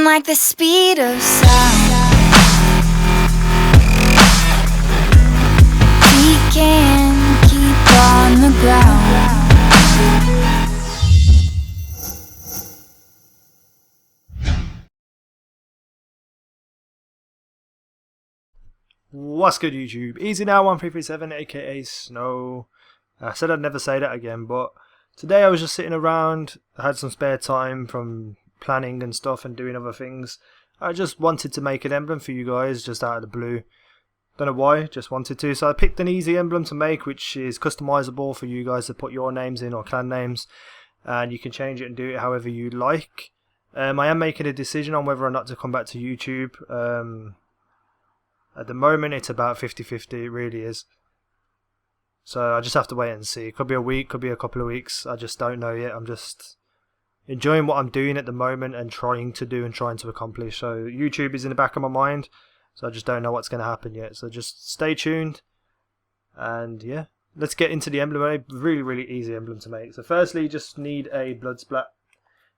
like the speed of sound. We can keep on the ground. What's good, YouTube? Easy Now 1337, aka Snow. I said I'd never say that again, but today I was just sitting around. I had some spare time from planning and stuff and doing other things. I just wanted to make an emblem for you guys, just out of the blue. Don't know why, just wanted to. So I picked an easy emblem to make, which is customizable for you guys to put your names in or clan names, and you can change it and do it however you like. I am making a decision on whether or not to come back to YouTube. At the moment it's about 50-50, it really is. So I just have to wait and see. It could be a week, could be a couple of weeks, I just don't know yet. I'm just enjoying what I'm doing at the moment and trying to accomplish. So YouTube is in the back of my mind, so I just don't know what's going to happen yet. So just stay tuned, and yeah, let's get into the emblem. A really easy emblem to make. So firstly, you just need a blood splat.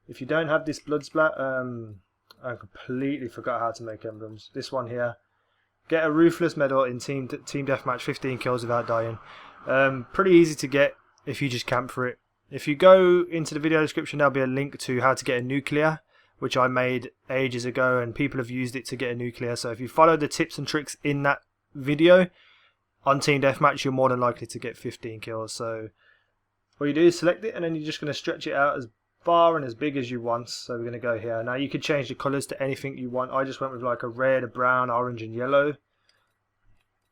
If you don't have this blood splat, I completely forgot how to make emblems. This one here. Get a Ruthless medal in Team Deathmatch, 15 kills without dying. Pretty easy to get if you just camp for it. If you go into the video description, there'll be a link to how to get a nuclear, which I made ages ago, and people have used it to get a nuclear. So if you follow the tips and tricks in that video on Team Deathmatch, you're more than likely to get 15 kills. So all you do is select it, and then you're just going to stretch it out as far and as big as you want. So we're going to go here. Now you can change the colours to anything you want. I just went with like a red, a brown, orange and yellow.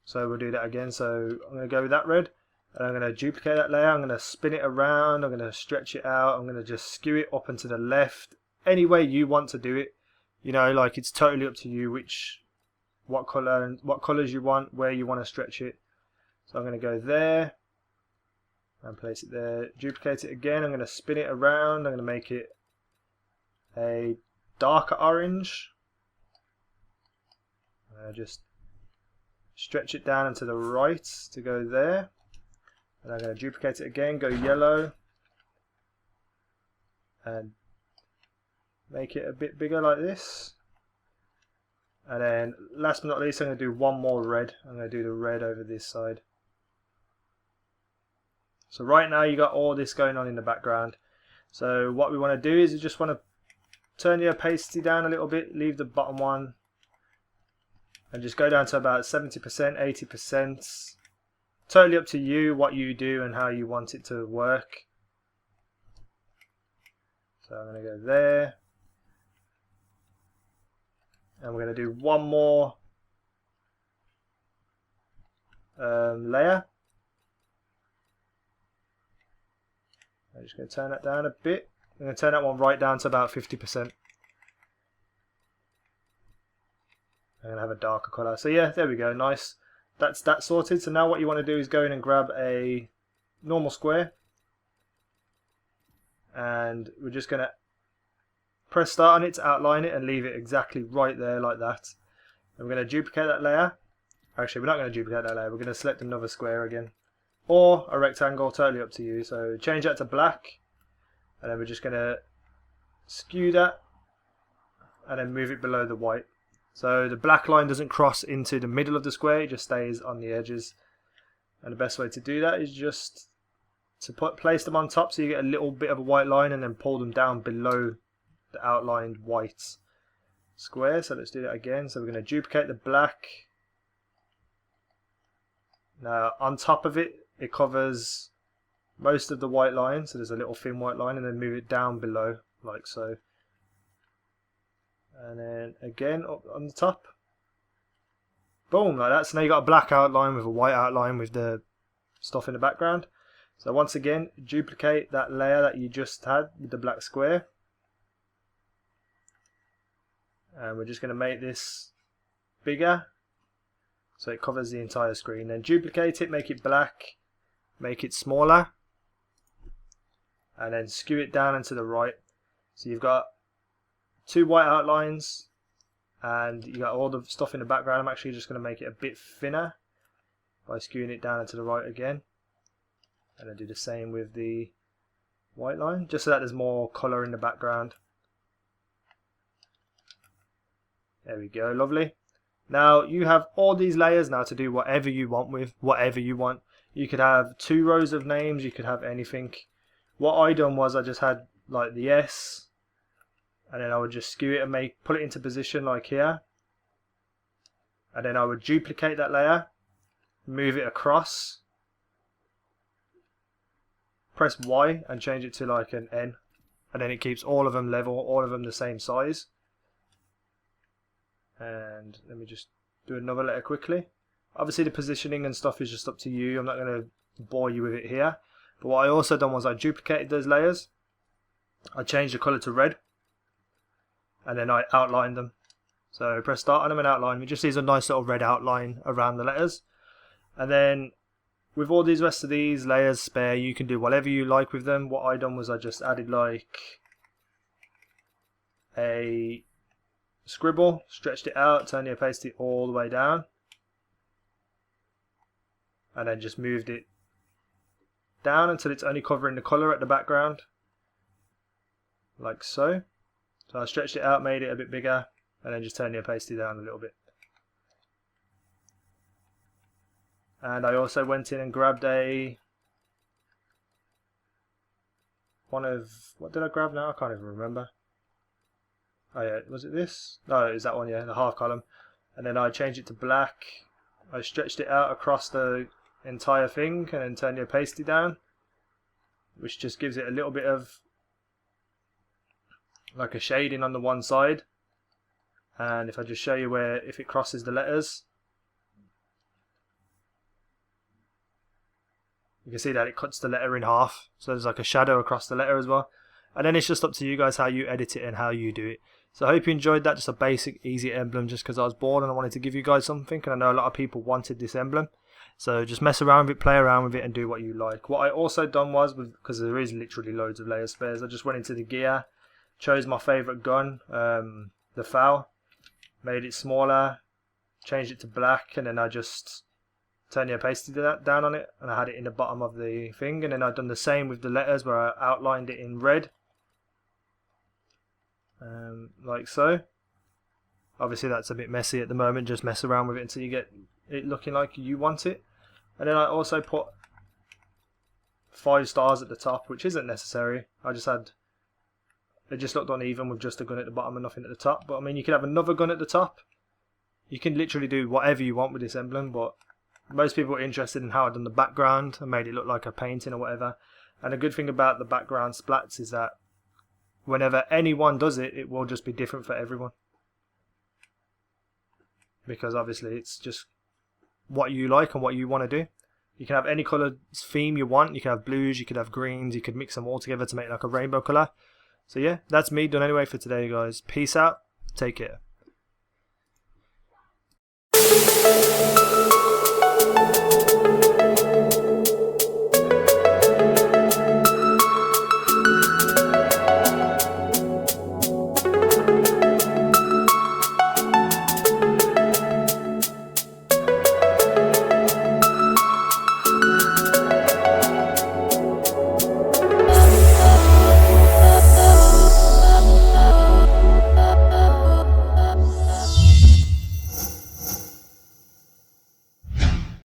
So we'll do that again. So I'm going to go with that red, and I'm going to duplicate that layer. I'm going to spin it around. I'm going to stretch it out. I'm going to just skew it up and to the left. Any way you want to do it. You know, like it's totally up to you what colour and what colours you want, where you want to stretch it. So I'm going to go there and place it there. Duplicate it again. I'm going to spin it around. I'm going to make it a darker orange. Just stretch it down and to the right to go there. And I'm going to duplicate it again, go yellow, and make it a bit bigger like this. And then last but not least, I'm going to do one more red. I'm going to do the red over this side. So right now you got all this going on in the background. So what we want to do is you just want to turn your opacity down a little bit, leave the bottom one, and just go down to about 70%, 80%. Totally up to you what you do and how you want it to work. So I'm going to go there. And we're going to do one more layer. I'm just going to turn that down a bit. I'm going to turn that one right down to about 50%. I'm going to have a darker colour. So yeah, there we go, nice. That's that sorted. So now what you want to do is go in and grab a normal square. And we're just going to press start on it to outline it and leave it exactly right there like that. And we're going to duplicate that layer. Actually, we're not going to duplicate that layer. We're going to select another square again. Or a rectangle, totally up to you. So change that to black. And then we're just going to skew that. And then move it below the white. So the black line doesn't cross into the middle of the square, it just stays on the edges. And the best way to do that is just to place them on top so you get a little bit of a white line, and then pull them down below the outlined white square. So let's do that again. So we're going to duplicate the black. Now on top of it, it covers most of the white line, so there's a little thin white line, and then move it down below like so. And then again up on the top, boom, like that. So now you got a black outline with a white outline with the stuff in the background. So once again, duplicate that layer that you just had with the black square, and we're just going to make this bigger so it covers the entire screen. Then duplicate it, make it black, make it smaller, and then skew it down and to the right. So you've got two white outlines and you got all the stuff in the background. I'm actually just going to make it a bit thinner by skewing it down and to the right again, and then do the same with the white line, just so that there's more colour in the background. There we go, lovely. Now you have all these layers now to do whatever you want with, whatever you want. You could have 2 rows of names, you could have anything. What I done was I just had like the S, and then I would just skew it and put it into position like here. And then I would duplicate that layer, move it across, press Y and change it to like an N. And then it keeps all of them level, all of them the same size. And let me just do another letter quickly. Obviously the positioning and stuff is just up to you. I'm not going to bore you with it here. But what I also done was I duplicated those layers. I changed the colour to red. And then I outlined them. So press start on them and outline. It just leaves a nice little red outline around the letters. And then with all these rest of these layers spare, you can do whatever you like with them. What I done was I just added like a scribble, stretched it out, turned the opacity all the way down, and then just moved it down until it's only covering the colour at the background, like so. So I stretched it out, made it a bit bigger, and then just turned the opacity down a little bit. And I also went in and grabbed what did I grab now? I can't even remember. Oh yeah, was it this? No, it was that one, yeah, the half column. And then I changed it to black. I stretched it out across the entire thing and then turned the opacity down, which just gives it a little bit of like a shading on the one side. And if I just show you where, if it crosses the letters, you can see that it cuts the letter in half. So there's like a shadow across the letter as well. And then it's just up to you guys how you edit it and how you do it. So I hope you enjoyed that. Just a basic, easy emblem just because I was bored and I wanted to give you guys something. And I know a lot of people wanted this emblem. So just mess around with it, play around with it and do what you like. What I also done was, because there is literally loads of layer spares, I just went into the gear, chose my favourite gun, the FAL, made it smaller, changed it to black, and then I just turned the opacity down on it, and I had it in the bottom of the thing. And then I've done the same with the letters where I outlined it in red, like so. Obviously that's a bit messy at the moment, just mess around with it until you get it looking like you want it. And then I also put 5 stars at the top, which isn't necessary. I just had, it just looked uneven with just a gun at the bottom and nothing at the top. But I mean, you could have another gun at the top. You can literally do whatever you want with this emblem, but most people are interested in how I've done the background and made it look like a painting or whatever. And the good thing about the background splats is that whenever anyone does it, it will just be different for everyone. Because obviously it's just what you like and what you want to do. You can have any colour theme you want. You can have blues, you could have greens, you could mix them all together to make like a rainbow colour. So yeah, that's me done anyway for today, guys. Peace out, take care.